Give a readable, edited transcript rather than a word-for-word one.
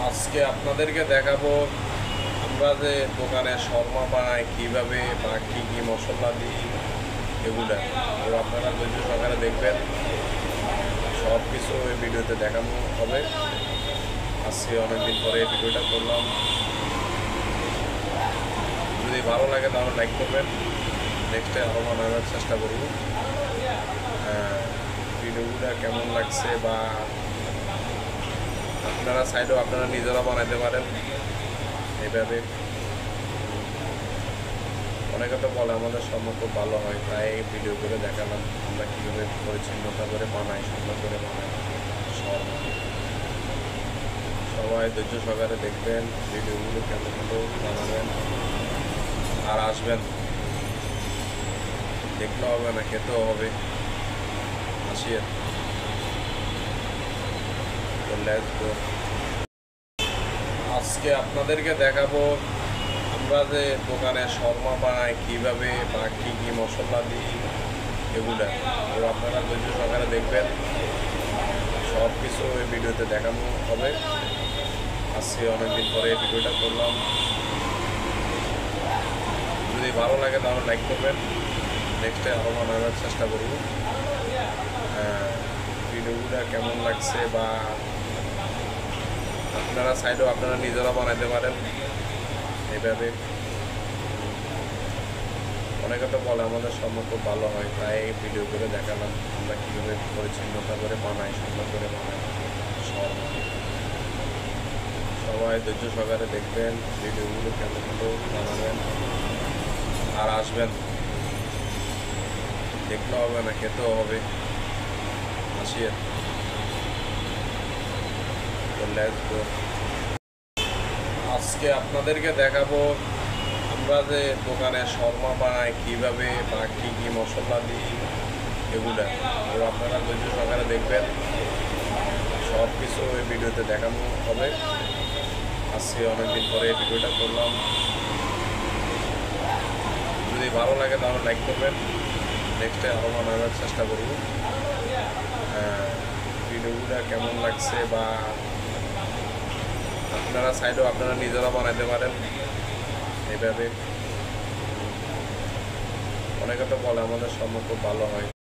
আজকে আপনাদেরকে দেখাবো আমরা যে দোকানে শর্মা বানাই কীভাবে বা কী কী মশলা দিই এগুলো। তো আপনারা ধৈর্য সহকারে দেখবেন, সব কিছু এই ভিডিওতে দেখানো হবে। আজকে অনেকদিন পরে এই ভিডিওটা করলাম। যদি ভালো লাগে তাহলে লাইক করবেন, নেক্সটে আরও বানানোর চেষ্টা করব। ভিডিওগুলো কেমন লাগছে বা আপনারা চাইলেও আপনারা নিজেরা বানাইতে পারেন এইভাবে। অনেকে তো বলে আমাদের সম্মান খুব ভালো হয়, তাই এই ভিডিও করে দেখালাম আমরা কীভাবে পরিচ্ছন্নতা করে বানাই, সুন্দর করে বানাই। সবাই ধৈর্য সহকারে দেখবেন, ভিডিওগুলো কেমন হলো জানাবেন আর আসবেন। দেখতে হবে না, খেতেও হবে। আসিয়ে আজকে আপনাদেরকে দেখাবো আমরা যে দোকানে শর্মা বানাই কীভাবে বা কী কী মশলা দিই এগুলো। তো আপনারা ধৈর্য সহকারে দেখবেন, সব কিছু এই ভিডিওতে দেখানো হবে। আজকে অনেকদিন পরে এই ভিডিওটা করলাম। যদি ভালো লাগে তাহলে লাইক করবেন, নেক্সটে আরও বানানোর চেষ্টা করব। ভিডিওগুলো কেমন লাগছে বা আপনারা চাইলেও আপনারা নিজেরা বানাইতে পারেন এইভাবে। অনেকে তো বলে আমাদের সম্মান খুব ভালো হয়, তাই এই ভিডিও করে দেখালাম আমরা কীভাবে পরিচ্ছন্নতা করে বানাই, সুন্দর করে বানাই। সবাই ধৈর্য সহকারে দেখবেন, ভিডিওগুলো কেমন হলো জানাবেন আর আসবেন। দেখতে হবে না, খেতেও হবে। আসিয়ে আজকে আপনাদেরকে দেখাবো আমরা যে দোকানে শর্মা বানাই কীভাবে বা কী কী মশলা দিই এগুলো। তো আপনারা ধৈর্য সহকারে দেখবেন, সব কিছু এই ভিডিওতে দেখানো হবে। আজকে অনেকদিন পরে এই ভিডিওটা করলাম। যদি ভালো লাগে তাহলে লাইক করবেন, নেক্সটে আরও বানানোর চেষ্টা করব। ভিডিওগুলো কেমন লাগছে বা আপনারা চাইলেও আপনারা নিজেরা বানাইতে পারেন এইভাবে। অনেকে তো বলে আমাদের সম্মান খুব ভালো হয়।